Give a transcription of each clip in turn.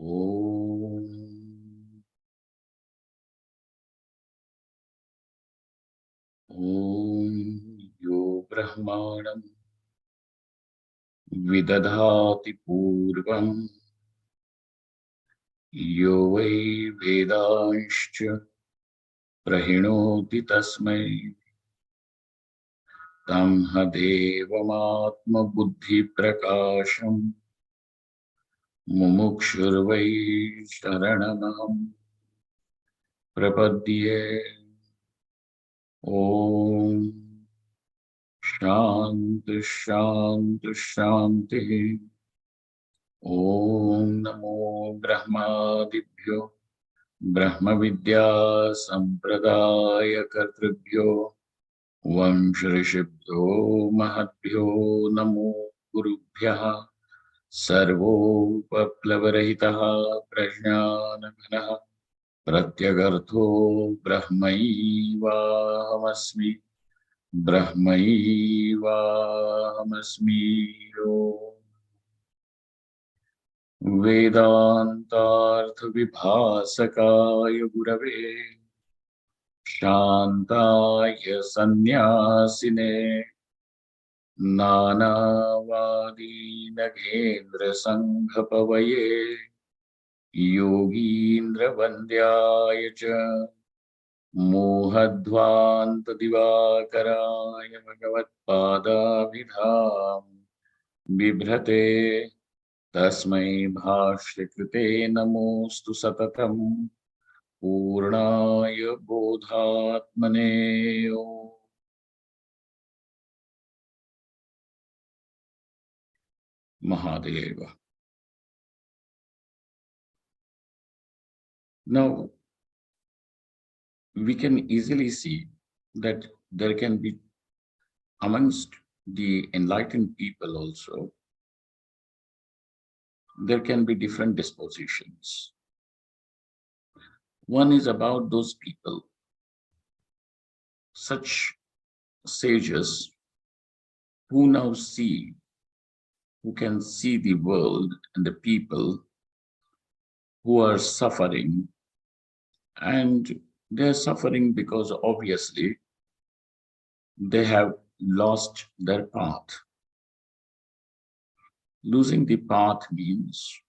Om Om Yo Brahmanam Vidadhati Purvam Yo Vai Vedanscha Prahinoti Tasmai Tam Hadevamatma Buddhi Prakasham Mumukshurvai Sharanam Prapadye. Om Shanti Shanti Shanti. Om Namo Brahmadibhyo Brahma Vidya Sampradaya Kartribhyo Vamshrishibhyo Mahatbhyo Namo Gurubhyaha Sarvopaplavarahitaha Prajnanaganaha Pratyagartho Brahmaivahamasmi Brahmaivahamasmi. Vedantartha Vibhasakaya Gurave Shantaya Sannyasine Nanavadi Nagendra Sanghapavaye Yogindra Vandyaya Cha Mohadvanta Divakaraya Bhagavat Pada Vidham Bibhrate Tasmai Bhashyakrite Namostu Satatam Purnaya Bodhatmane. Mahadeva. Now, we can easily see that there can be amongst the enlightened people also, there can be different dispositions. One is about those people, such sages who now see, who can see the world and the people who are suffering, and they're suffering because obviously they have lost their path. Losing the path means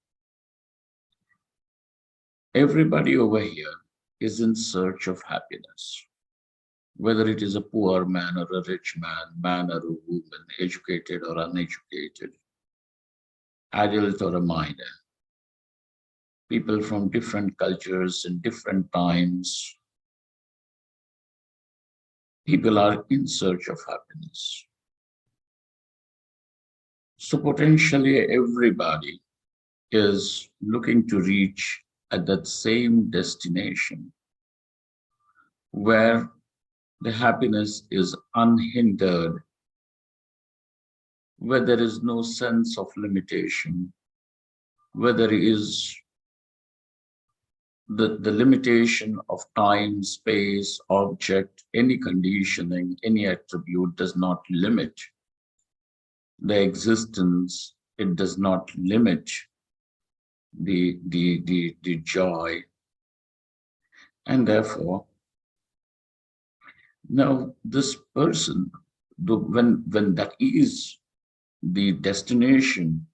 everybody over here is in search of happiness, whether it is a poor man or a rich man, man or a woman, educated or uneducated, adult or a minor. People from different cultures and different times, people are in search of happiness. So potentially everybody is looking to reach at that same destination where the happiness is unhindered, where there is no sense of limitation, where there is the limitation of time, space, object, any conditioning, any attribute does not limit the existence. It does not limit the joy. And therefore, now this person, when that is the destination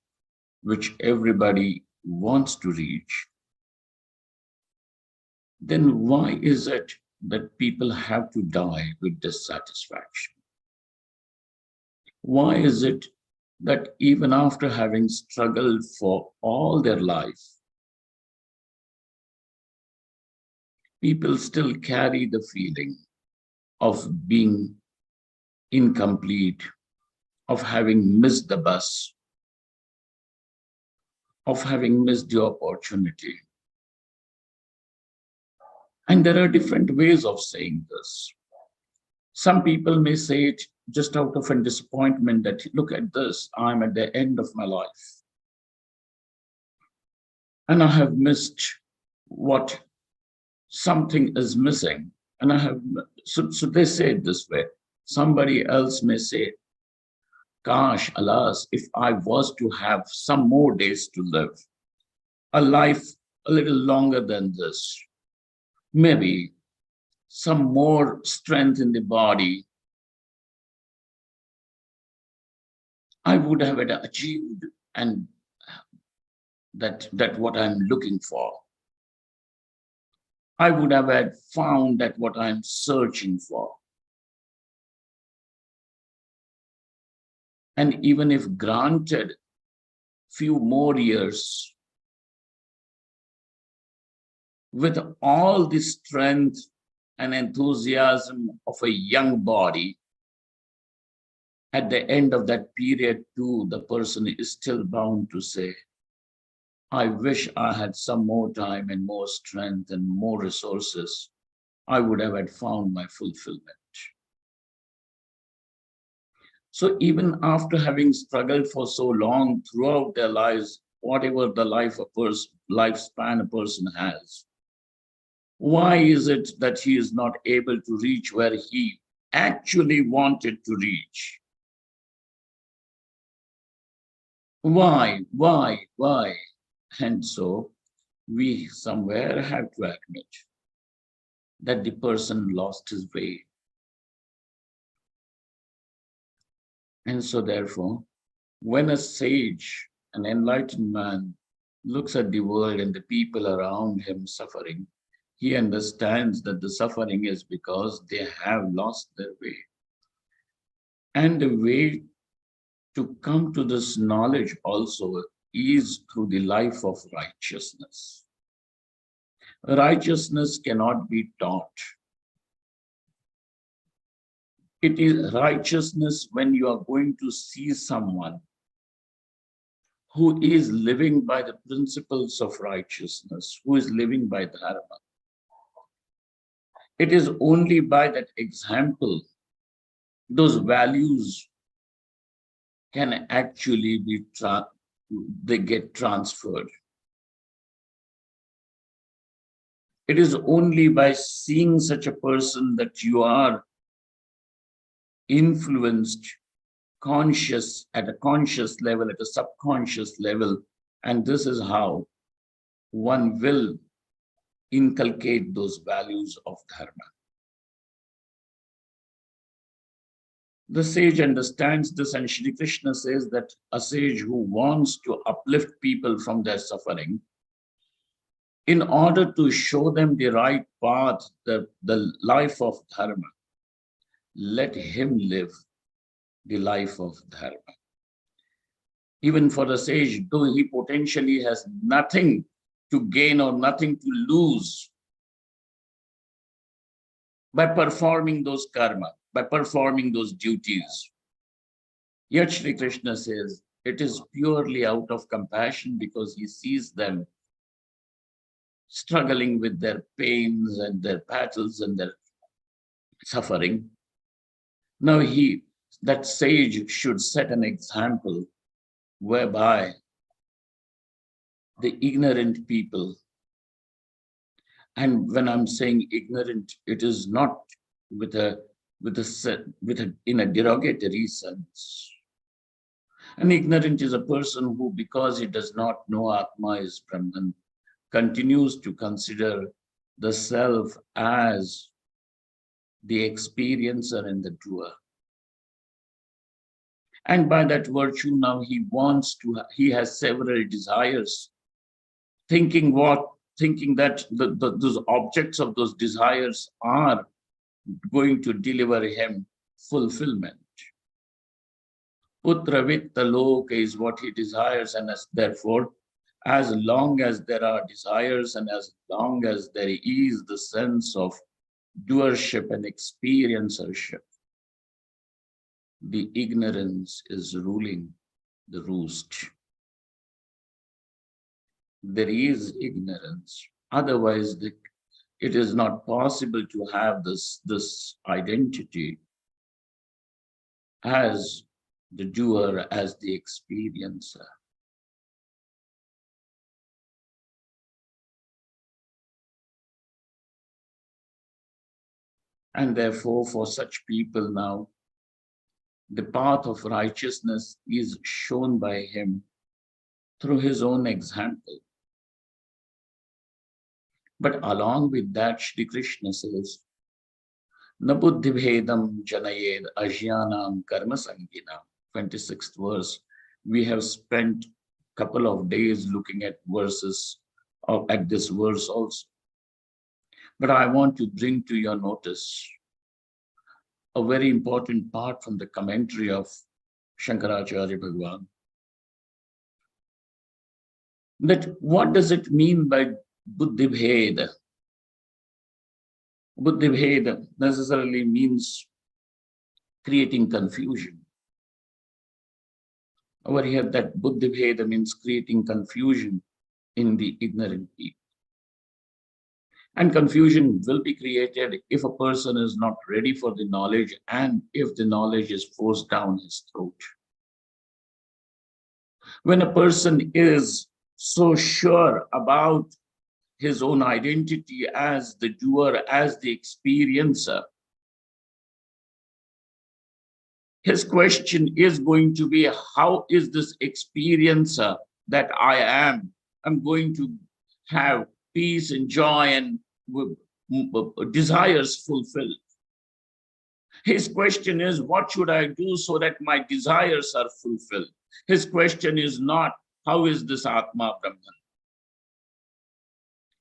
which everybody wants to reach, then why is it that people have to die with dissatisfaction? Why is it that even after having struggled for all their life, people still carry the feeling of being incomplete, of having missed the bus, of having missed the opportunity? And there are different ways of saying this. Some people may say it just out of a disappointment that, look at this, I'm at the end of my life. And I have missed what something is missing. And I have, so they say it this way. Somebody else may say, gosh, alas, if I was to have some more days to live, a life a little longer than this, maybe some more strength in the body, I would have achieved and that what I'm looking for. I would have had found that what I'm searching for. And even if granted few more years, with all the strength and enthusiasm of a young body, at the end of that period too, the person is still bound to say, I wish I had some more time and more strength and more resources. I would have had found my fulfillment. So even after having struggled for so long throughout their lives, whatever the lifespan a person has, why is it that he is not able to reach where he actually wanted to reach? Why? And so we somewhere have to admit that the person lost his way. And so therefore, when a sage, an enlightened man, looks at the world and the people around him suffering, he understands that the suffering is because they have lost their way. And the way to come to this knowledge also is through the life of righteousness. Righteousness cannot be taught. It is righteousness when you are going to see someone who is living by the principles of righteousness, who is living by dharma. It is only by that example, those values can actually be, they get transferred. It is only by seeing such a person that you are influenced, conscious, at a conscious level, at a subconscious level, and this is how one will inculcate those values of dharma. The sage understands this, and Shri Krishna says that a sage who wants to uplift people from their suffering, in order to show them the right path, the life of dharma, let him live the life of dharma. Even for the sage, though he potentially has nothing to gain or nothing to lose by performing those karma, by performing those duties, yet Shri Krishna says it is purely out of compassion, because he sees them struggling with their pains and their battles and their suffering. Now that sage should set an example whereby the ignorant people, and when I'm saying ignorant, it is not in a derogatory sense. An ignorant is a person who, because he does not know Atma is Brahman, continues to consider the self as the experiencer and the doer. And by that virtue, now he has several desires, thinking that those objects of those desires are going to deliver him fulfillment. Putra Vitta Loka is what he desires, and therefore, as long as there are desires and as long as there is the sense of doership and experiencership, the ignorance is ruling the roost. There is ignorance. Otherwise, it is not possible to have this identity as the doer, as the experiencer. And therefore, for such people now, the path of righteousness is shown by him through his own example. But along with that, Shri Krishna says, Na buddhi bhedam janayed ajnanam karma sangina. 26th verse. We have spent a couple of days looking at verses, or at this verse also. But I want to bring to your notice a very important part from the commentary of Shankaracharya Bhagavad. That what does it mean by buddhi bheda? Buddhi bheda necessarily means creating confusion. Over here, that buddhi bheda means creating confusion in the ignorant people. And confusion will be created if a person is not ready for the knowledge and if the knowledge is forced down his throat. When a person is so sure about his own identity as the doer, as the experiencer, his question is going to be, how is this experiencer that I am? I'm going to have peace and joy and desires fulfilled. His question is, what should I do so that my desires are fulfilled? His question is not, how is this Atma Brahman?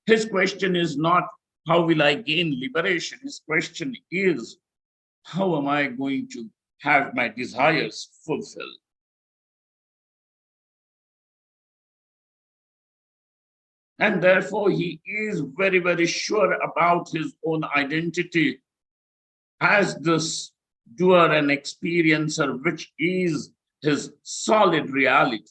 His question is not, how will I gain liberation? His question is, how am I going to have my desires fulfilled? And therefore, he is very, very sure about his own identity as this doer and experiencer, which is his solid reality.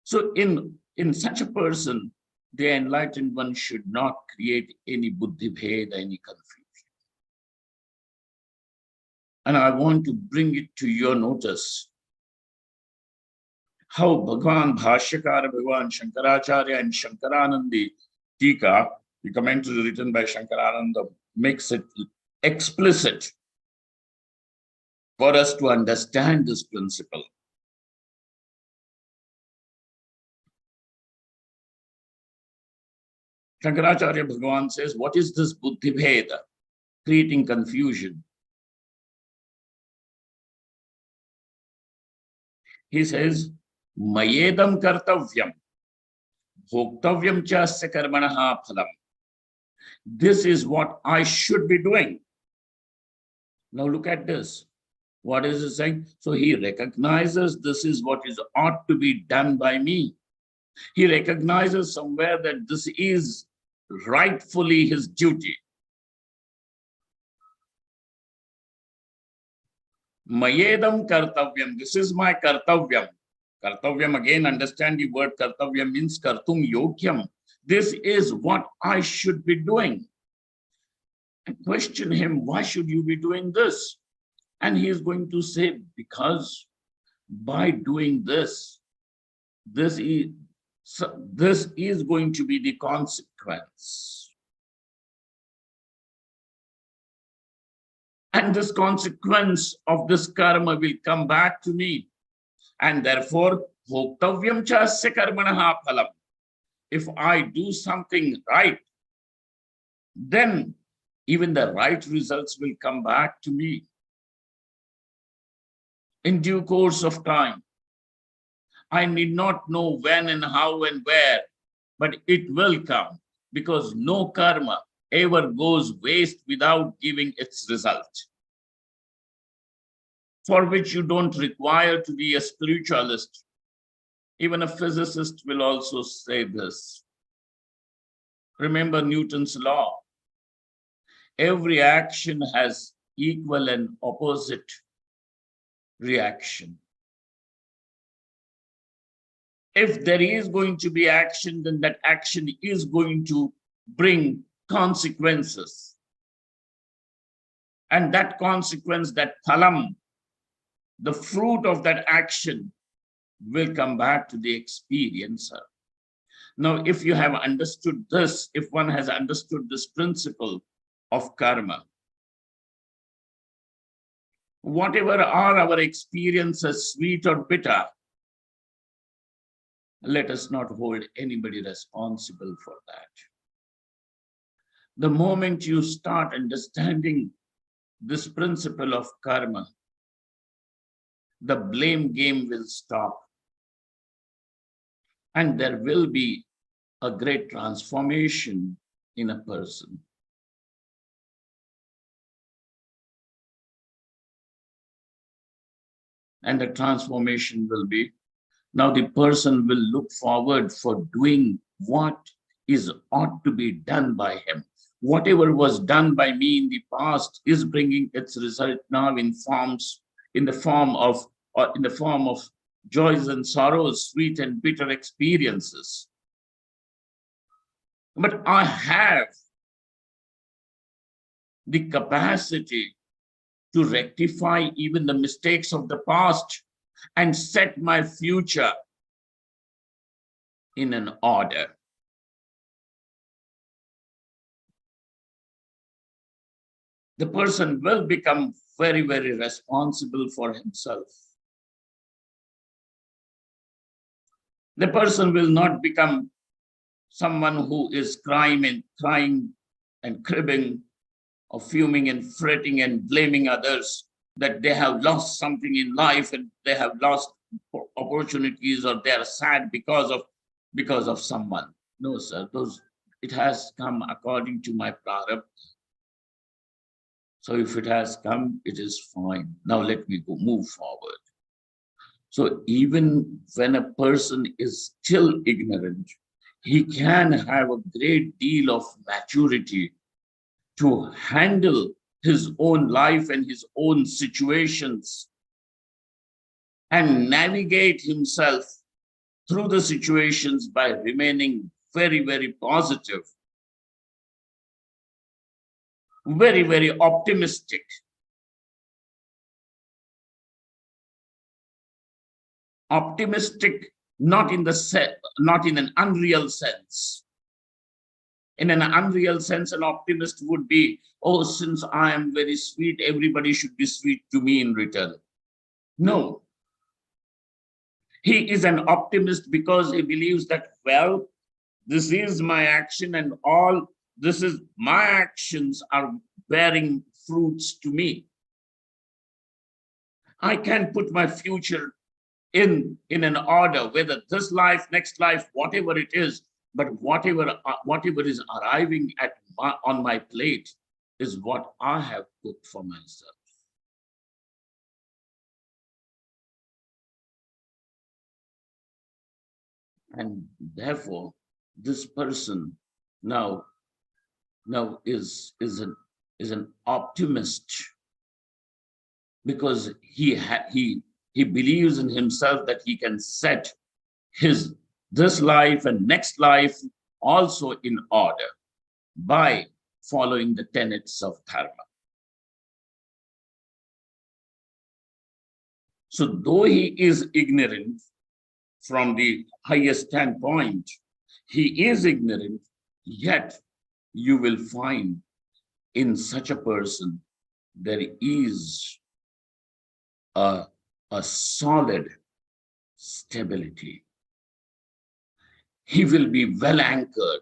So in such a person, the enlightened one should not create any buddhi bheda, any confusion. And I want to bring it to your notice how Bhagwan Bhashyakara, Bhagwan Shankaracharya and Shankaranandi Tika, the commentary written by Shankarananda, makes it explicit for us to understand this principle. Shankaracharya Bhagavan says, what is this buddhi bheda? Creating confusion. He says, Mayedam kartavyam, bhoktavyam cha asya karmanaha phalam. This is what I should be doing. Now look at this. What is it saying? So he recognizes this is what is ought to be done by me. He recognizes somewhere that this is rightfully his duty. Mayedam kartavyam. This is my kartavyam. Kartavyam, again, understand the word kartavyam means kartum yogyam. This is what I should be doing. And question him, why should you be doing this? And he is going to say, because by doing this, this is going to be the consequence. And this consequence of this karma will come back to me. And therefore, bhoktavyam cha asya karmanaha phalam. If I do something right, then even the right results will come back to me in due course of time. I need not know when and how and where, but it will come, because no karma ever goes waste without giving its result, for which you don't require to be a spiritualist. Even a physicist will also say this. Remember Newton's law. Every action has equal and opposite reaction. If there is going to be action, then that action is going to bring consequences. And that consequence, that phalam, the fruit of that action, will come back to the experiencer. Now, if you have understood this, if one has understood this principle of karma, whatever are our experiences, sweet or bitter, Let us not hold anybody responsible for that. The moment you start understanding this principle of karma, the blame game will stop, and there will be a great transformation in a person. And the transformation will be, now the person will look forward for doing what is ought to be done by him. Whatever was done by me in the past is bringing its result now in the form of joys and sorrows, sweet and bitter experiences. But I have the capacity to rectify even the mistakes of the past and set my future in an order. The person will become very, very responsible for himself. The person will not become someone who is crying and cribbing or fuming and fretting and blaming others that they have lost something in life and they have lost opportunities, or they are sad because of someone. No, sir, it has come according to my prarabdha. So if it has come, it is fine. Now let me move forward. So even when a person is still ignorant, he can have a great deal of maturity to handle his own life and his own situations and navigate himself through the situations by remaining very, very positive, very, very optimistic. Optimistic, not in an unreal sense. In an unreal sense, an optimist would be, oh, since I am very sweet, everybody should be sweet to me in return. No. He is an optimist because he believes that, well, this is my action and my actions are bearing fruits to me. I can put my future in an order, whether this life, next life, whatever it is, but whatever is arriving on my plate is what I have cooked for myself. And therefore, this person now is an optimist because he believes in himself that he can set this life and next life also in order by following the tenets of dharma. So though he is ignorant from the highest standpoint, he is ignorant, yet you will find in such a person there is a solid stability. He will be well anchored.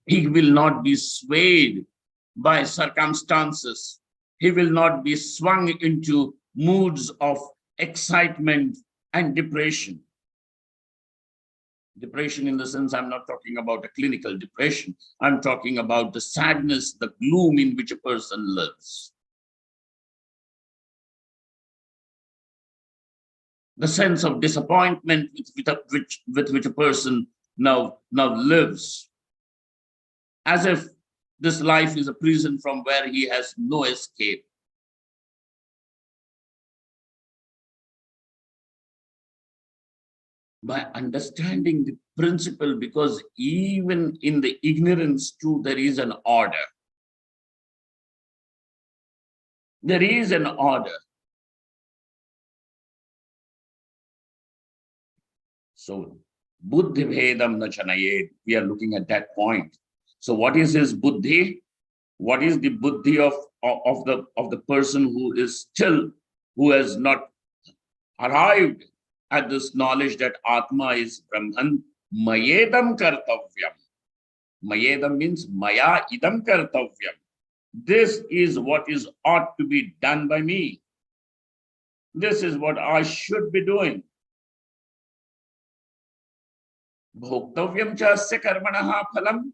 He will not be swayed by circumstances. He will not be swung into moods of excitement and depression. Depression in the sense, I'm not talking about a clinical depression. I'm talking about the sadness, the gloom in which a person lives. The sense of disappointment with which a person now lives, as if this life is a prison from where he has no escape. By understanding the principle, because even in the ignorance too, there is an order. There is an order. So, buddhi bhedam na chanayed, we are looking at that point. So what is his buddhi? What is the buddhi of the person who has not arrived at this knowledge that Atma is Brahman, Mayedam Kartavyam. Mayedam means Maya idam Kartavyam. This is what is ought to be done by me. This is what I should be doing. Bhoktavyam chasya karmanaha phalam.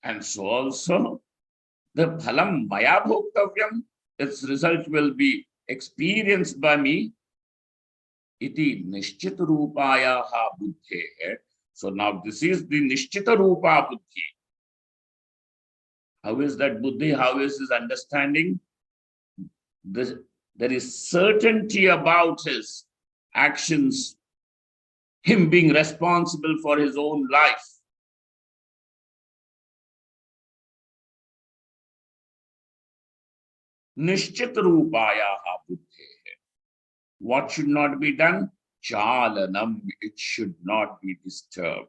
And so also the phalam maya bhoktavyam, its result will be experienced by me. Iti nishchita rupayaha buddhe. So now this is the nishchita rupa buddhi. How is that buddhi? How is his understanding? There is certainty about his actions, him being responsible for his own life. Nishchit rupayaha buddhe. What should not be done? Chalanam, it should not be disturbed.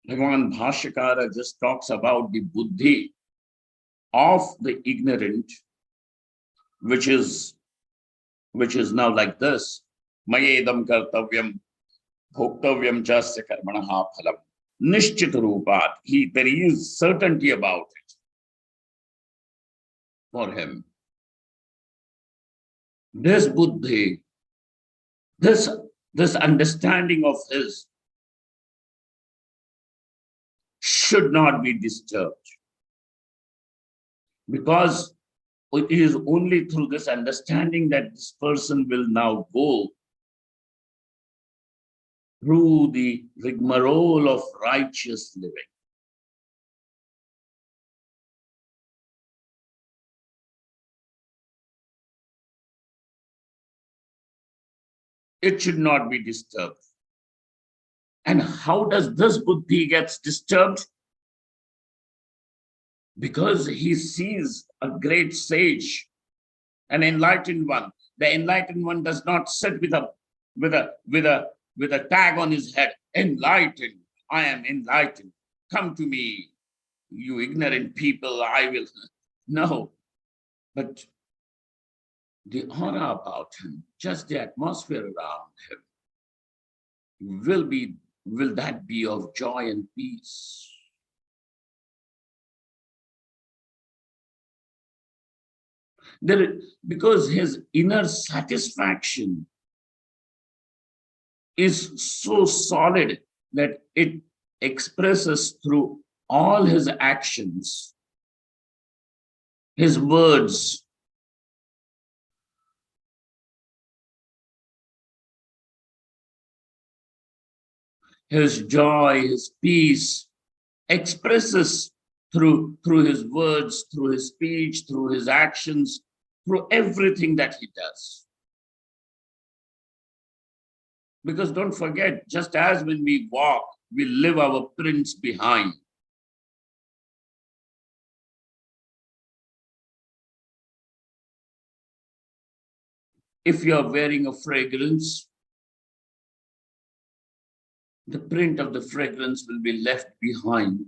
Bhagavan Bhashyakara just talks about the buddhi of the ignorant, which is now like this. Mayedam kartavyam bhoktavyam chasya karmanaha phalam. Nishchit rupat. There is certainty about it for him. This buddhi, this understanding of his should not be disturbed. Because it is only through this understanding that this person will now go through the rigmarole of righteous living. It should not be disturbed. And how does this buddhi gets disturbed? Because he sees a great sage, an enlightened one. The enlightened one does not sit with a tag on his head. Enlightened, I am enlightened. Come to me, you ignorant people. I will. No, but the aura about him, just the atmosphere around him, will that be of joy and peace? Because his inner satisfaction is so solid that it expresses through all his actions, his words, his joy, his peace, expresses through his words, through his speech, through his actions, through everything that he does. Because don't forget, just as when we walk, we leave our prints behind. If you are wearing a fragrance, the print of the fragrance will be left behind.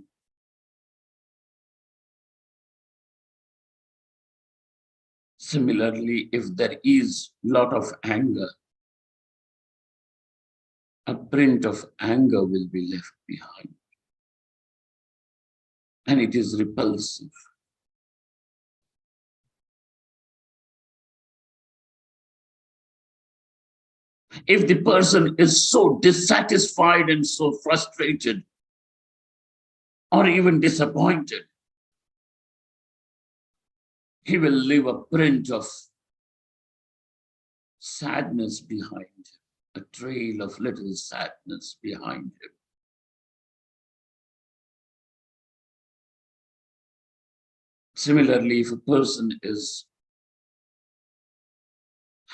Similarly, if there is a lot of anger, a print of anger will be left behind. And it is repulsive. If the person is so dissatisfied and so frustrated, or even disappointed, he will leave a print of sadness behind him, a trail of little sadness behind him. Similarly, if a person is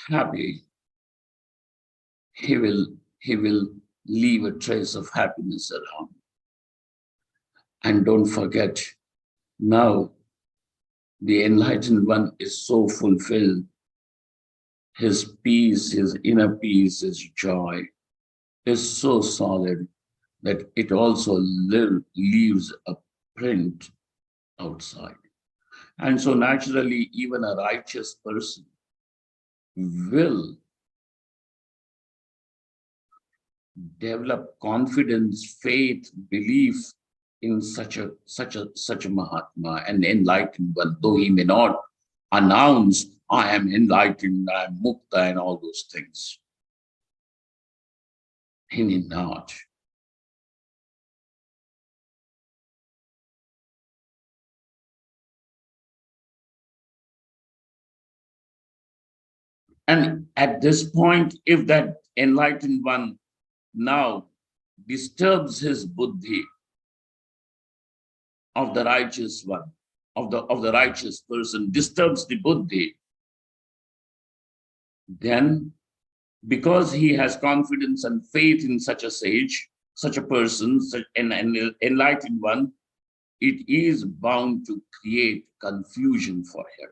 happy, he will leave a trace of happiness around. And don't forget, now the enlightened one is so fulfilled. His peace, his inner peace, his joy is so solid that it also leaves a print outside. And so naturally, even a righteous person will develop confidence, faith, belief in such a Mahatma, an enlightened one, though he may not announce, I am enlightened, I am mukta, and all those things. He need not. And at this point, if that enlightened one now disturbs his buddhi of the righteous one, of the righteous person, disturbs the buddhi, then because he has confidence and faith in such a sage, such a person, such an enlightened one, it is bound to create confusion for him.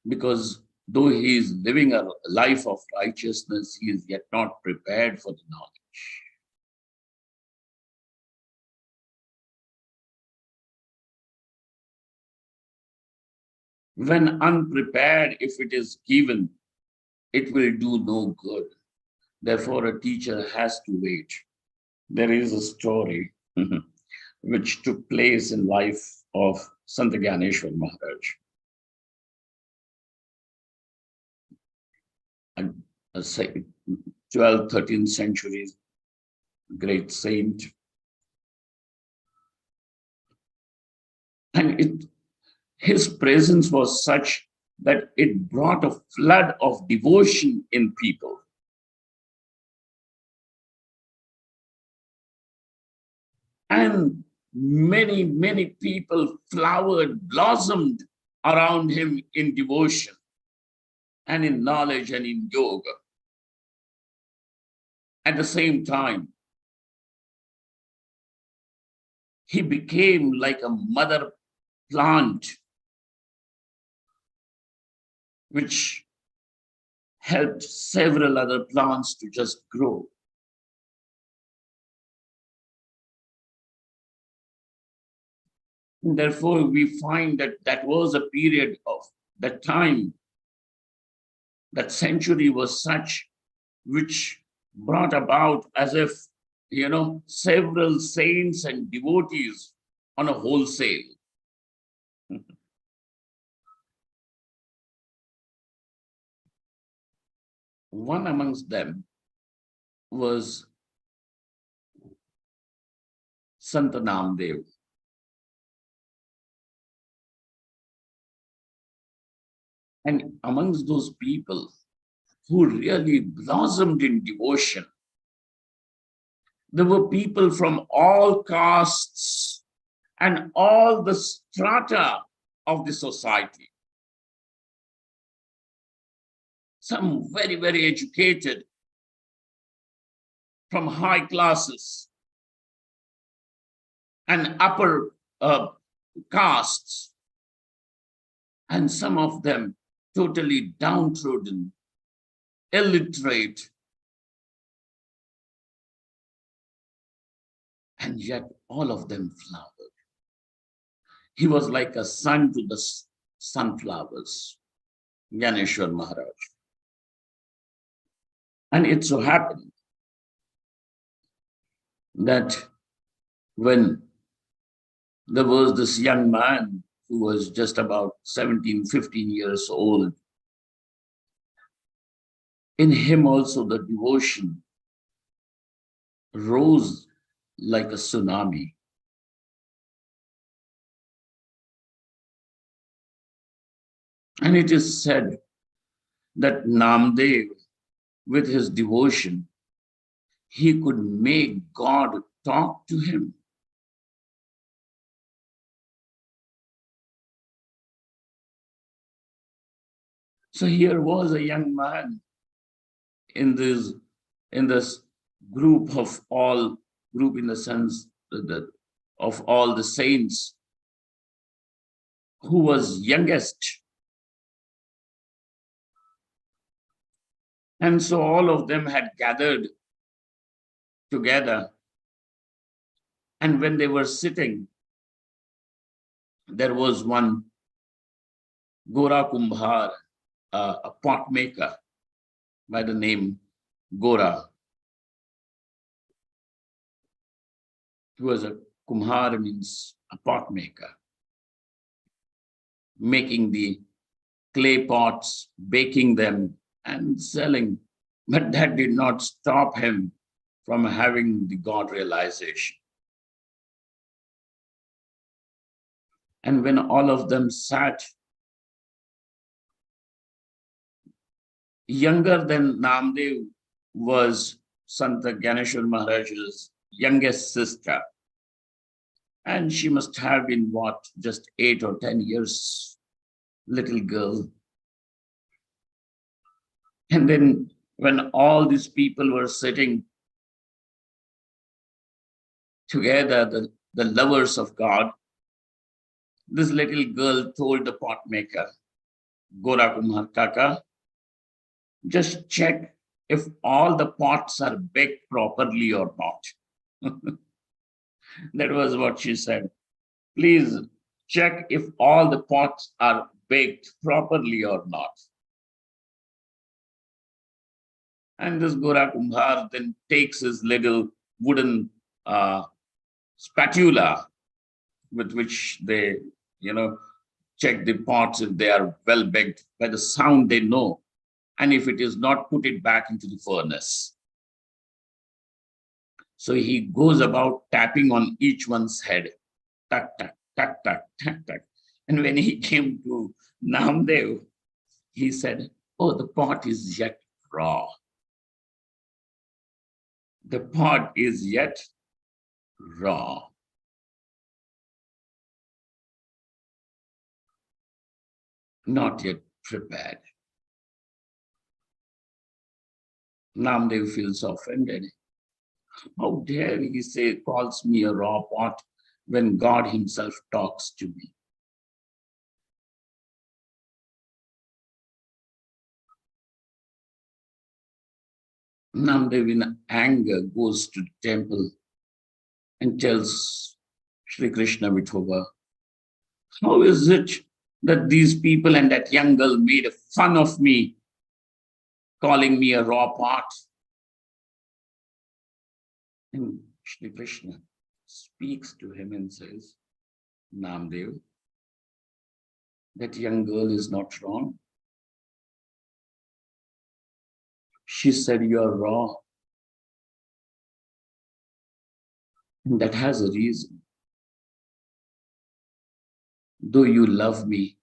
Because though he is living a life of righteousness, he is yet not prepared for the knowledge. When unprepared, if it is given, it will do no good. Therefore, a teacher has to wait. There is a story which took place in life of Sant Gyaneshwar Maharaj. A 12th, 13th centuries, great saint. And his presence was such that it brought a flood of devotion in people. And many people flowered, blossomed around him in devotion and in knowledge and in yoga. At the same time, he became like a mother plant which helped several other plants to just grow. And therefore, we find that that was a period of that time, that century was such which brought about as if, several saints and devotees on a wholesale. One amongst them was Sant Namdev. And amongst those people who really blossomed in devotion, there were people from all castes and all the strata of the society. Some very educated from high classes and upper castes, and some of them totally downtrodden, illiterate, and yet all of them flowered. He was like a sun to the sunflowers, Gyaneshwar Maharaj. And it so happened that when there was this young man who was just about 17, 15 years old, in him also the devotion rose like a tsunami. And it is said that Namdev, with his devotion, he could make God talk to him. So here was a young man in this group in the sense of all the saints, who was youngest. And so all of them had gathered together. And when they were sitting, there was one Gora Kumbhar, a pot maker by the name Gora. He was a kumhar, means a pot maker, making the clay pots, baking them and selling. But that did not stop him from having the God realization. And when all of them sat, younger than Namdev was Santa Ganeshwar Maharaj's youngest sister. And she must have been what, just 8 or 10 years, little girl. And then when all these people were sitting together, the lovers of God, this little girl told the pot maker, Gora Kumar Kaka, just check if all the pots are baked properly or not. That was what she said. Please check if all the pots are baked properly or not. And this Gora Kumbhar then takes his little wooden spatula with which they, check the pots if they are well baked. By the sound they know. And if it is not, put it back into the furnace. So he goes about tapping on each one's head. Tak, tak, tak, tak, tak, tak. And when he came to Namdev, he said, oh, the pot is yet raw. The pot is yet raw. Not yet prepared. Namdev feels offended. How dare he say, calls me a raw pot when God himself talks to me? Namdev in anger goes to the temple and tells Sri Krishna Vithoba, how is it that these people and that young girl made fun of me, calling me a raw pot? And Sri Krishna speaks to him and says, Namdev, that young girl is not wrong. She said, you are raw. And that has a reason. Though you love me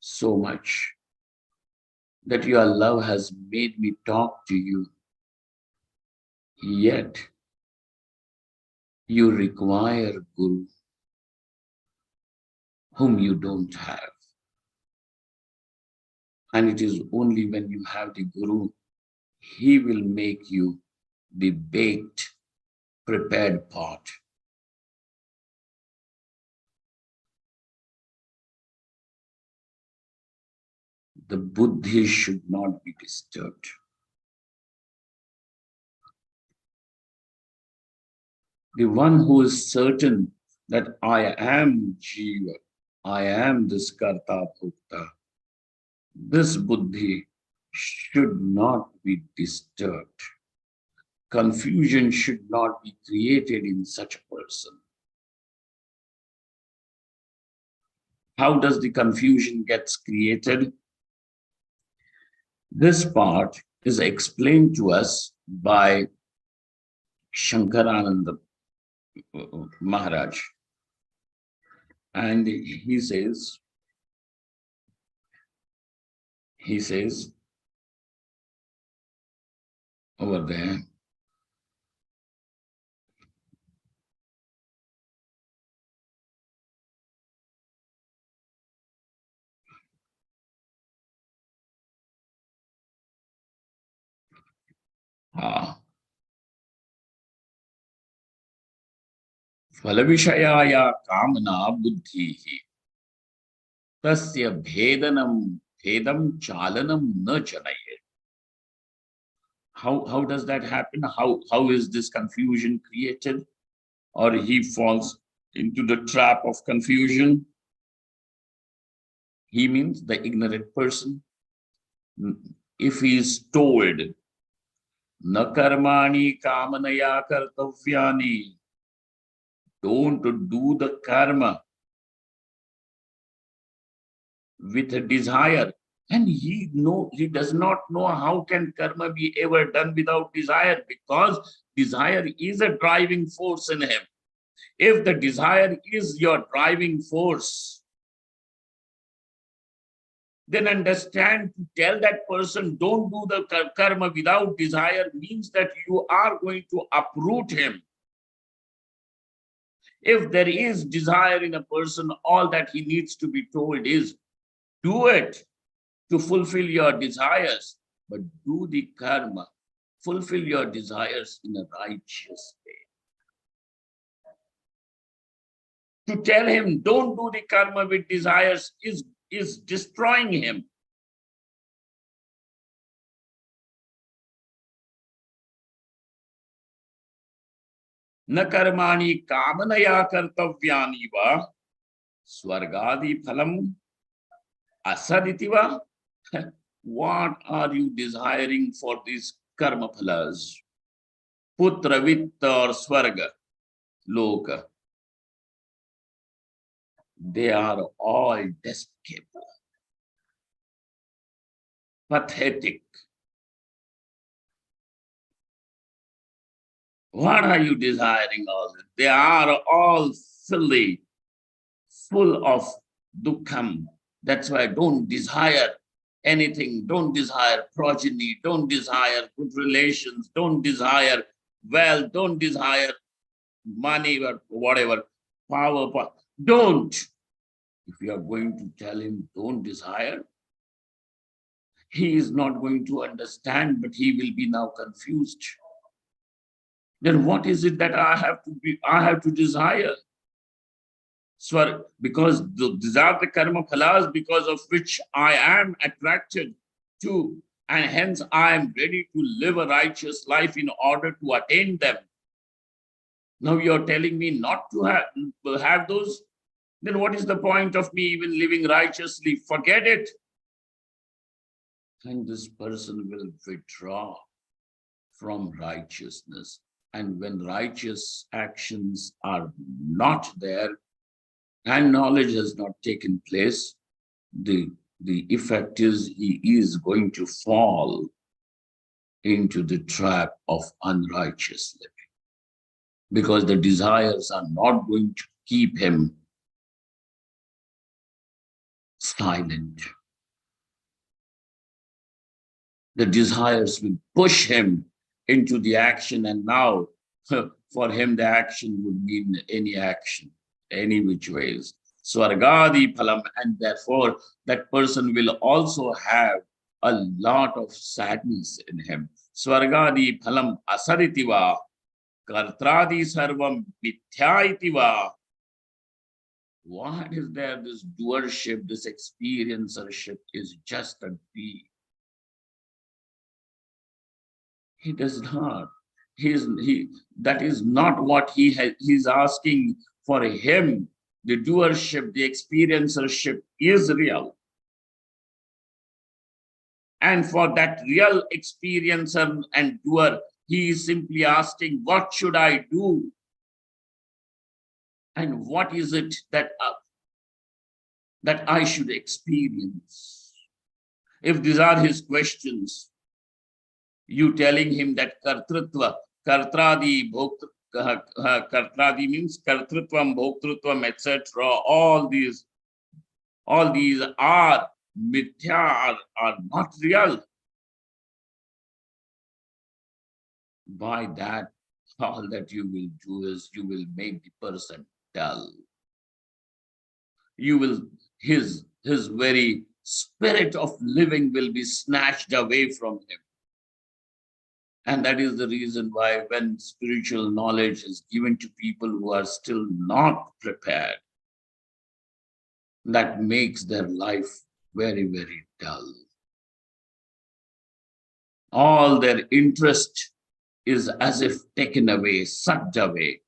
so much, that your love has made me talk to you, yet you require Guru, whom you don't have. And it is only when you have the Guru, he will make you the baked, prepared pot. The buddhi should not be disturbed. The one who is certain that I am Jiva, I am this Karta Bhukta, this buddhi should not be disturbed. Confusion should not be created in such a person. How does the confusion gets created? This part is explained to us by Shankarananda Maharaj. And he says, over there, फलविषयाया कामना बुद्धिः तस्य भेदम chalanam न जनयेत्. How does that happen? How is this confusion created? Or he falls into the trap of confusion? He means the ignorant person. If he is told, na karmani kamanaya kartavyani, Don't do the karma with a desire. And he does not know how can karma be ever done without desire, because desire is a driving force in him. If the desire is your driving force, then understand, to tell that person don't do the karma without desire means that you are going to uproot him. If there is desire in a person, all that he needs to be told is do it to fulfill your desires, but do the karma, fulfill your desires in a righteous way. To tell him don't do the karma with desires is destroying him. न कर्माणि कामनया कर्तव्यानि वा स्वर्गादि फलम असदिति वा. What are you desiring for these karma phalas? Putra, vitta or swarga, loka. They are all despicable, pathetic. What are you desiring all this? They are all silly, full of dukkham. That's why don't desire anything. Don't desire progeny. Don't desire good relations. Don't desire wealth. Don't desire money or whatever, power. Don't. If you are going to tell him don't desire, he is not going to understand, but he will be now confused. Then what is it that I have to desire? So, because these are the karma phalas because of which I am attracted to, and hence I am ready to live a righteous life in order to attain them. Now you're telling me not to have those? Then what is the point of me even living righteously? Forget it. And this person will withdraw from righteousness. And when righteous actions are not there and knowledge has not taken place, the effect is he is going to fall into the trap of unrighteous living, because the desires are not going to keep him silent. The desires will push him into the action, and now for him the action would mean any action, any which ways. Swargadi phalam, and therefore that person will also have a lot of sadness in him. Swargadi phalam asaritiva, kartradi sarvam mithyaitiva. What is there? This doership, this experiencership is just a dream. He does not. That is not what he's asking for him. The doership, the experiencership is real. And for that real experiencer and doer, he is simply asking, what should I do? And what is it that I should experience? If these are his questions, you telling him that kartrutva, kartradi, kartradi means kartrutvam, bhoktrutvam, etc. All these are mithya, are not real. By that, all that you will do is you will make the person dull. You will, his very spirit of living will be snatched away from him. And that is the reason why when spiritual knowledge is given to people who are still not prepared, that makes their life very, very dull. All their interest is as if taken away, sucked away.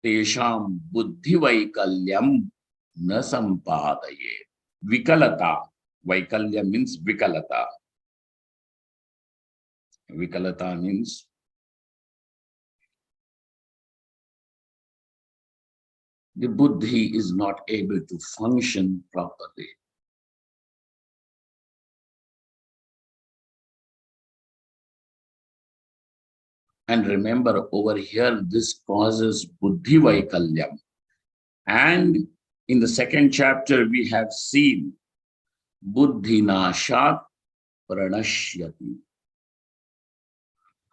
Tesham buddhi vaikalyam na sampadaye. Vikalata. Vaikalya means vikalata. Vikalata means the buddhi is not able to function properly. And remember, over here, this causes buddhi vaikalyam. And in the second chapter, we have seen buddhi nashat pranashyati.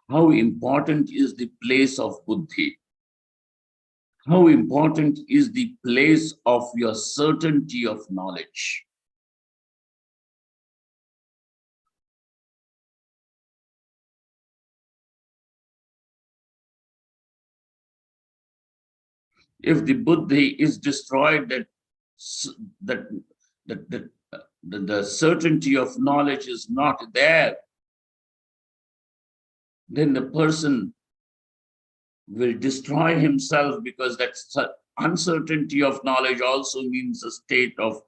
How important is the place of buddhi? How important is the place of your certainty of knowledge? If the buddhi is destroyed, that, the certainty of knowledge is not there, then the person will destroy himself, because that uncertainty of knowledge also means a state of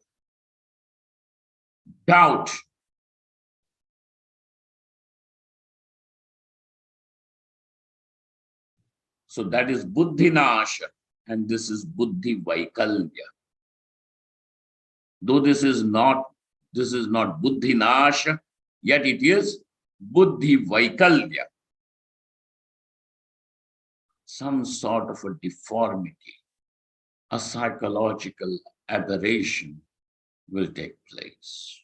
doubt. So that is buddhi nasha, and this is buddhi vaikalya. Though this is not buddhi nasha, yet it is buddhi vaikalya. Some sort of a deformity, a psychological aberration will take place.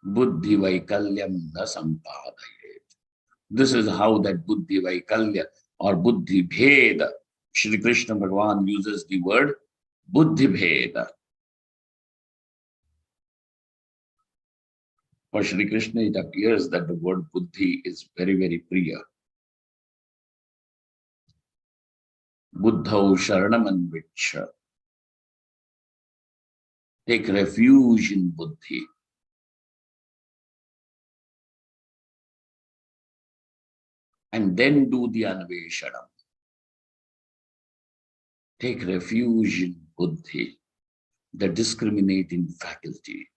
Buddhi vaikalyam na sampadayet. This is how that buddhi vaikalya or buddhi bheda, Shri Krishna Bhagavan uses the word buddhi bheda. For Shri Krishna, it appears that the word buddhi is very, very priya. Buddhau sharanam anvichya. Take refuge in buddhi. And then do the anveshanam. Take refuge in buddhi, the discriminating faculty.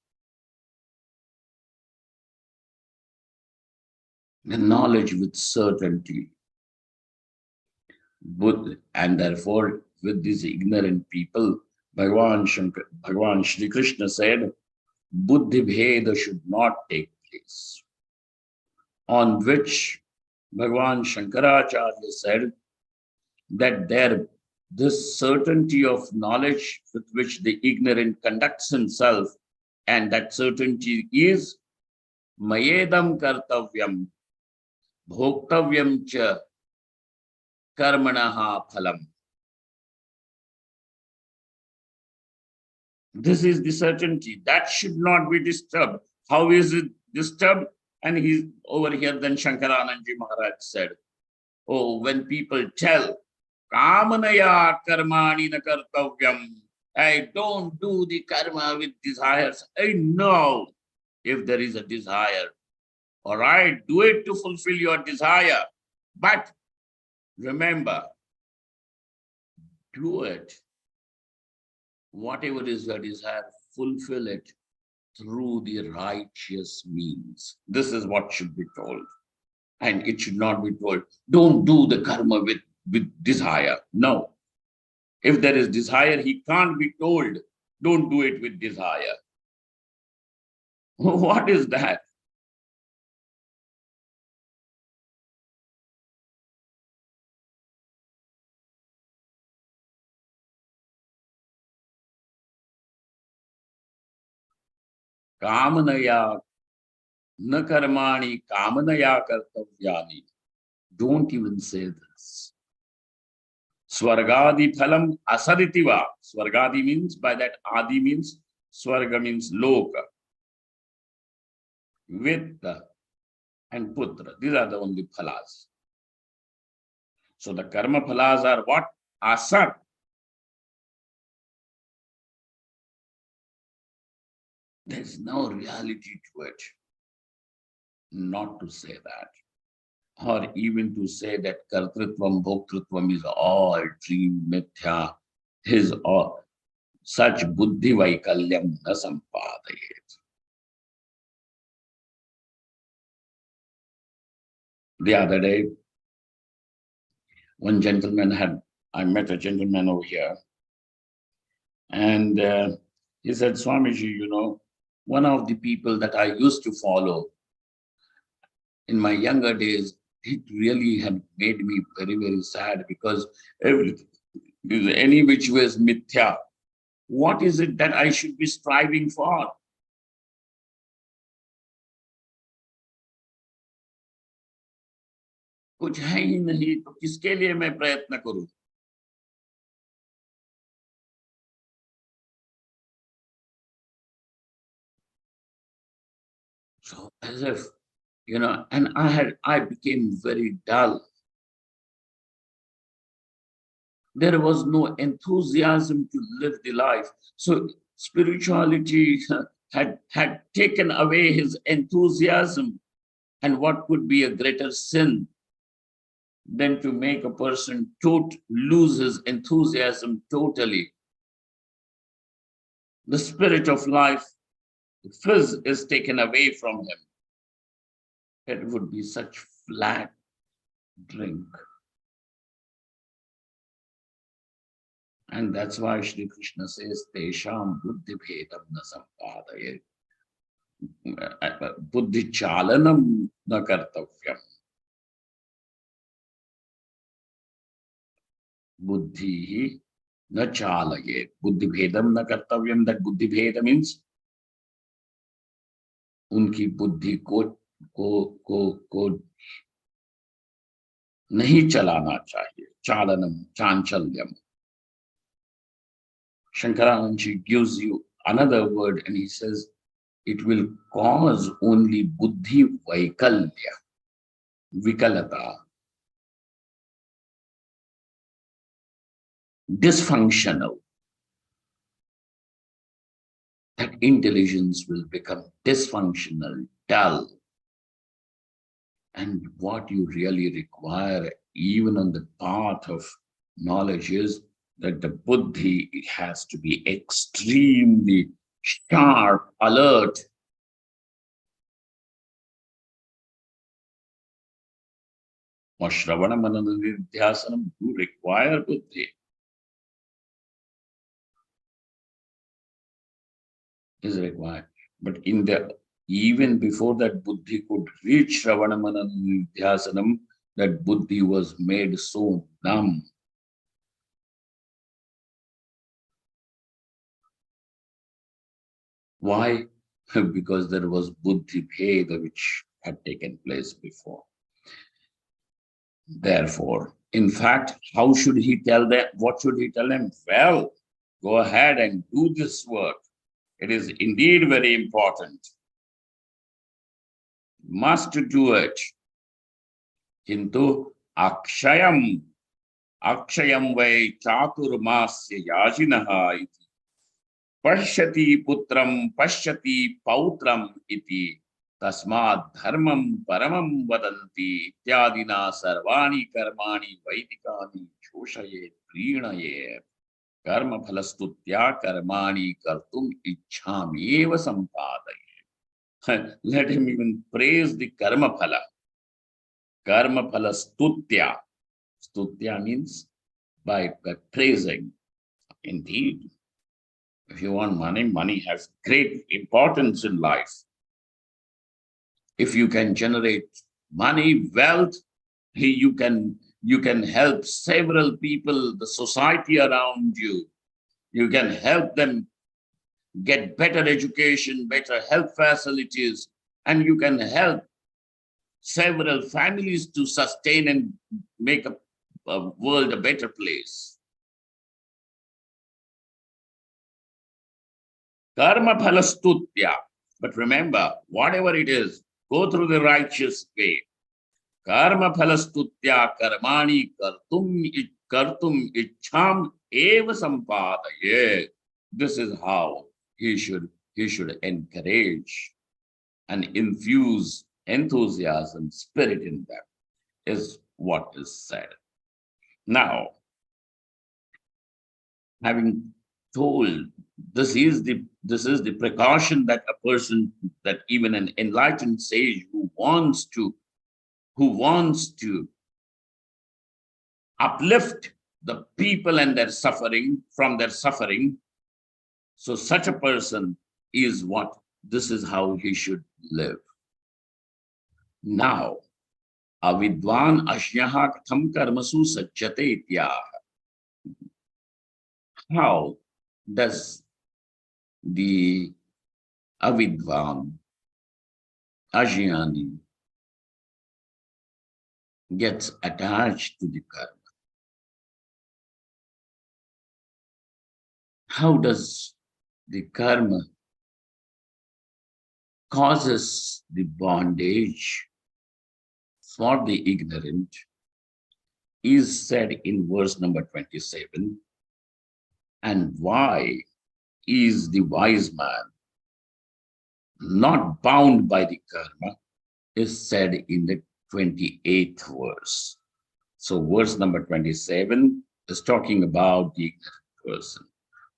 The knowledge with certainty. And therefore, with these ignorant people, Bhagavan Shri Krishna said, buddhi bheda should not take place. On which Bhagavan Shankaracharya said that this certainty of knowledge with which the ignorant conducts himself, and that certainty is mayedam kartavyam bhoktavyam cha karmanaha phalam. This is the certainty that should not be disturbed. How is it disturbed? And he's over here, then Shankaranandji Maharaj said, oh, when people tell, Kamanaya karmani na kartavyam, I don't do the karma with desires. I know if there is a desire. All right, do it to fulfill your desire. But remember, do it. Whatever is your desire, fulfill it through the righteous means. This is what should be told. And it should not be told, don't do the karma with desire. No. If there is desire, he can't be told, don't do it with desire. What is that? Kamanaya na karmani kamanaya kartavyani. Don't even say this. Swargadi phalam asaditiva. Swargadi means, by that adi means, swarga means loka. Vitta and putra. These are the only phalas. So the karma phalas are what? Asat. There's no reality to it. Not to say that. Or even to say that kartritvam, bhoktritvam is all dream, mithya, his or such buddhi vaikalyam na sampadayet. The other day, I met a gentleman over here. And he said, Swamiji, one of the people that I used to follow in my younger days, it really had made me very, very sad because everything is any which was mithya. What is it that I should be striving for? कुछ है ही नहीं तो किसके लिए मैं प्रयत्न करूं? So as if, and I became very dull. There was no enthusiasm to live the life. So spirituality had taken away his enthusiasm. And what could be a greater sin than to make a person lose his enthusiasm totally? The spirit of life, the fizz is taken away from him. It would be such flat drink. And that's why Shri Krishna says, Tesham buddhi bhedam na sampadaye. Buddhi chalanam na kartavyam. Buddhi na chalaye. Buddhi bhedam na kartavyam. That buddhi bheda means उनकी बुद्धि को नहीं चलाना चाहिए. चालनम, चांचल्यम. Shankaranand gives you another word and he says it will cause only buddhi vaikalya, vikalata, dysfunctional. That intelligence will become dysfunctional, dull. And what you really require, even on the path of knowledge, is that the buddhi has to be extremely sharp, alert. For Shravana Manana Nidhyasanam, you require buddhi. Is required. But even before that buddhi could reach Shravana Manana Nidhyasanam, that buddhi was made so numb. Why? Because there was buddhi bheda which had taken place before. Therefore, in fact, how should he tell them? What should he tell them? Well, go ahead and do this work. It is indeed very important. Must do it. Kintu akshayam vai chaturmasya yajinaha iti. Pashyati putram pashyati pautram iti. Tasmad dharmam paramam vadanti ityadina sarvani karmani vaidikani choshaye prinaye karma phalastutya karmani kartum ichhameva sampadaye. Let him even praise the karma phala. Karma phalastutya. Stutya means by praising. Indeed, if you want money, money has great importance in life. If you can generate money, wealth, you can help several people, the society around you. You can help them get better education, better health facilities, and you can help several families to sustain and make a world a better place. Karma phalastutya. But remember, whatever it is, go through the righteous way. Karma phalastutya karmani kartum ichham eva sampadaye. This is how he should encourage and infuse enthusiasm, spirit in them, is what is said. Now, having told this is the precaution that a person, that even an enlightened sage who wants to uplift the people and their suffering, from their suffering, So such a person is what, this is how he should live. Now, avidwan ashyaha katham karmasu sajjate ityah. How does the avidwan, ajnani, gets attached to the karma? How does the karma causes the bondage for the ignorant is said in verse number 27. And why is the wise man not bound by the karma is said in the 28th verse. So verse number 27 is talking about the ignorant person.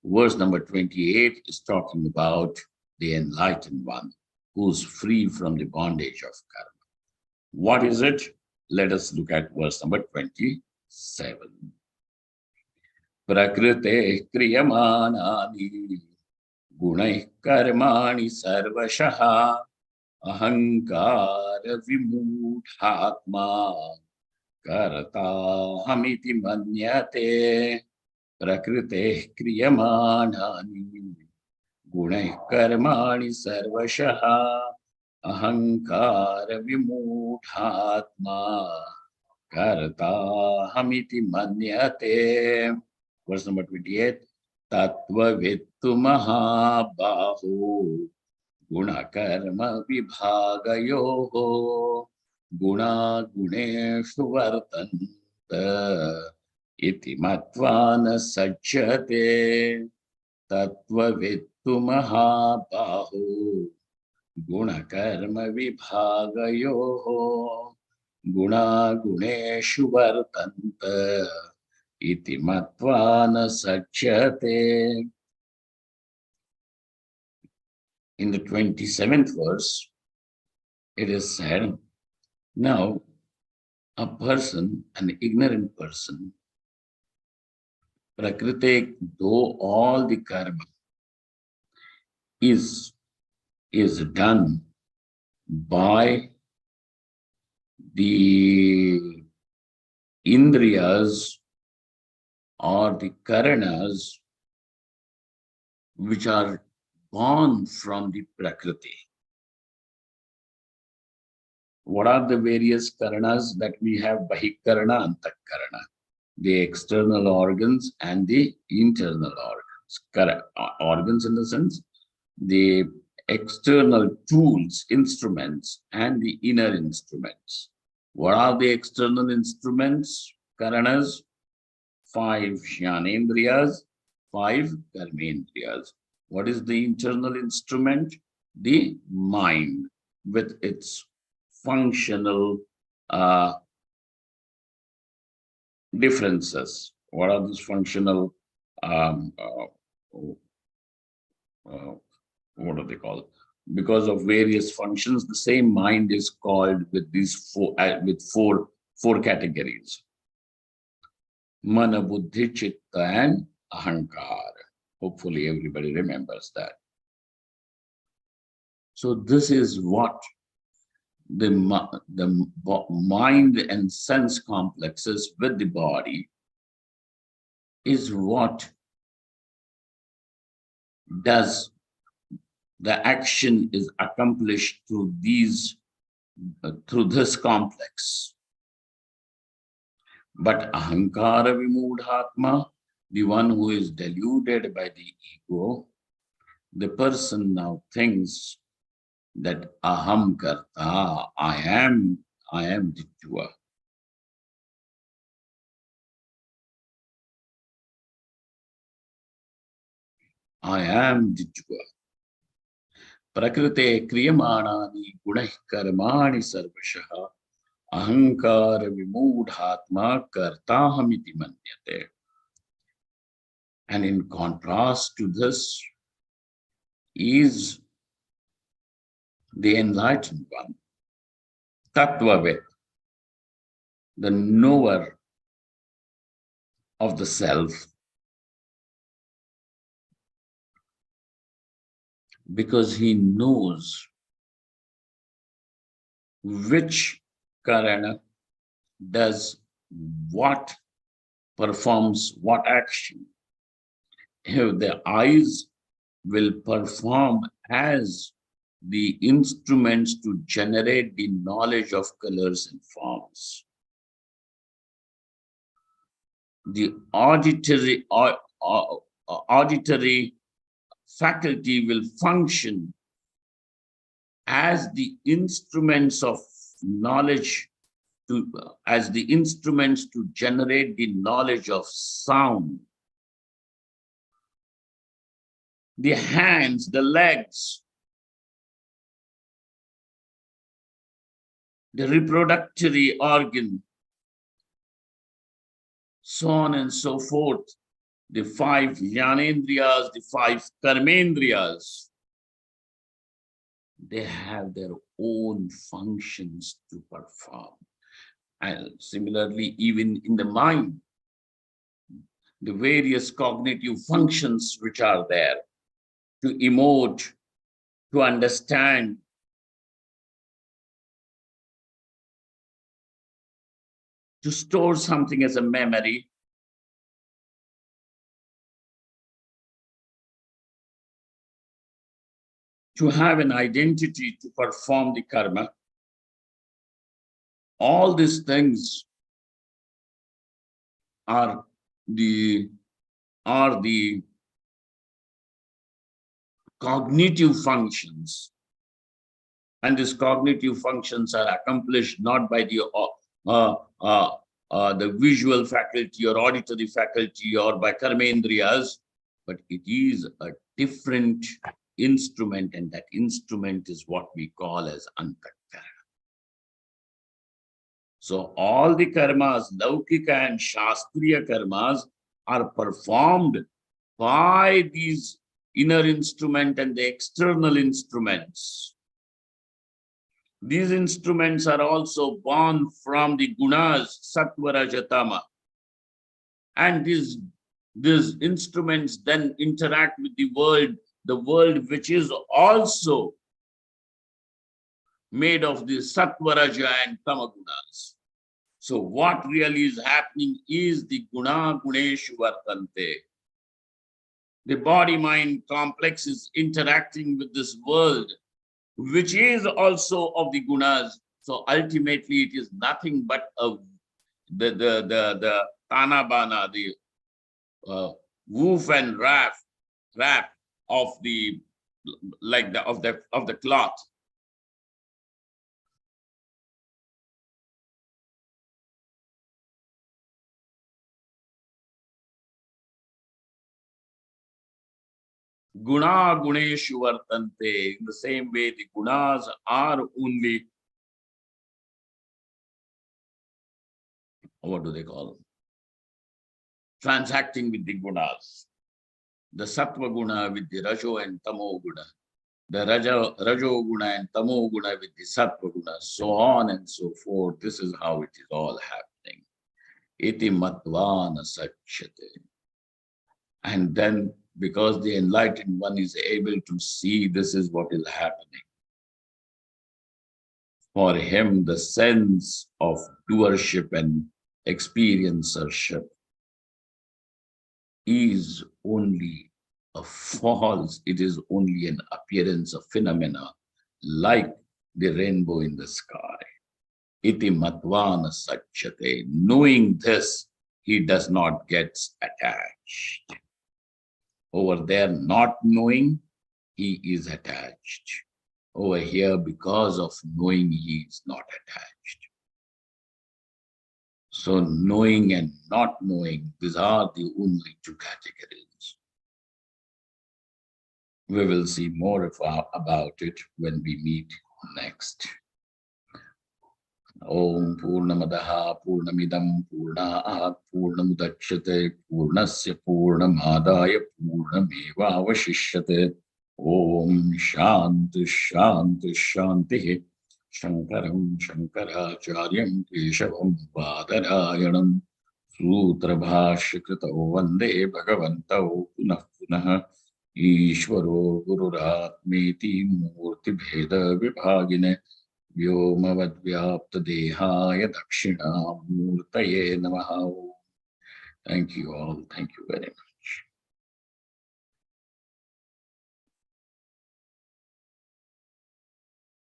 Verse number 28 is talking about the enlightened one who's free from the bondage of karma. What is it? Let us look at verse number 27. Prakrite kriyamanani gunai karmani sarvashaha ahankara vimudhatma karata hamiti manyate. Prakrite kriyamanani gunai karmani sarvashaha ahankara vimudhatma karta hamiti manyate. Verse number 28. Tattva vittu mahabaho guna karma vibhagayoho guna guneshu vartanta iti matva na sajjate. Tattva vittu mahabaho guna karma vibhagayoho guna guneshu vartanta iti matva na sajjate. In the 27th verse, it is said, now a person, an ignorant person, prakriti, though all the karma is done by the indriyas or the karanas which are born from the prakriti. What are the various karanas that we have? Bahikarana, antakarana, the external organs and the internal organs. Organs in the sense, the external tools, instruments, and the inner instruments. What are the external instruments? Karanas, 5 jnanendriyas, 5 karmendriyas. What is the internal instrument? The mind with its functional differences. What are those functional, what do they call? Because of various functions, the same mind is called with these four categories. Mana, buddhi, chitta, and ahankar. Hopefully everybody remembers that. So this is what the mind and sense complexes with the body is what does the action is accomplished through these through this complex. But ahankara vimudhatma, the one who is deluded by the ego, the person now thinks that aham karta, I am the doer. I am the doer. Prakrite kriyamanani gunah karmani sarvashaha ahankara vimudhatma kartahamiti manyate. And in contrast to this is the enlightened one, Tattvavid, the knower of the self, because he knows which karana does what, performs what action. If the eyes will perform as the instruments to generate the knowledge of colors and forms. The auditory faculty will function as the instruments of knowledge as the instruments to generate the knowledge of sound. The hands, the legs, the reproductory organ, so on and so forth. The 5 jnanendriyas, the 5 karmendriyas, they have their own functions to perform. And similarly, even in the mind, the various cognitive functions which are there to emote, to understand, to store something as a memory, to have an identity to perform the karma. All these things are the cognitive functions. And these cognitive functions are accomplished not by the visual faculty or auditory faculty or by karmendriyas, but it is a different instrument, and that instrument is what we call as antakara. So all the karmas, laukika and shastriya karmas, are performed by these inner instrument and the external instruments. These instruments are also born from the gunas, sattva, raja, tama. And these instruments then interact with the world which is also made of the sattva, raja and tama gunas. So what really is happening is the guna guneshu vartante. The body-mind complex is interacting with this world, which is also of the gunas. So ultimately, it is nothing but the tanabana, the woof and wrap of the of the cloth. Guna guneshu vartante. In the same way, the gunas are only, what do they call them? Transacting with the gunas. The sattva guna with the rajo and tamo guna. The rajo guna and tamo guna with the sattva guna, so on and so forth. This is how it is all happening. Iti matvana sachyate. And then, because the enlightened one is able to see this is what is happening, for him the sense of doership and experiencership is only a false, it is only an appearance of phenomena like the rainbow in the sky. Iti matvana sachyate. Knowing this, he does not get attached. Over there, not knowing, he is attached. Over here, because of knowing, he is not attached. So knowing and not knowing, these are the only 2 categories. We will see more about it when we meet next. Om Purnamadaha Purnamidam Purnaat Purnamudachyate Purnasya Purnamadaya Purnameva Avashishyate. Om Shanti Shanti Shanti. Shankaram Shankaracharyam Keshavam Badarayanam Sutra Bhashya Krito Vande Bhagavantau Punah Punah ईश्वरो गुरुरात्मेति मूर्तिभेदविभागिने व्योमवद्व्याप्तदेहाय दक्षिणामूर्तये नमः. Thank you all. Thank you very much.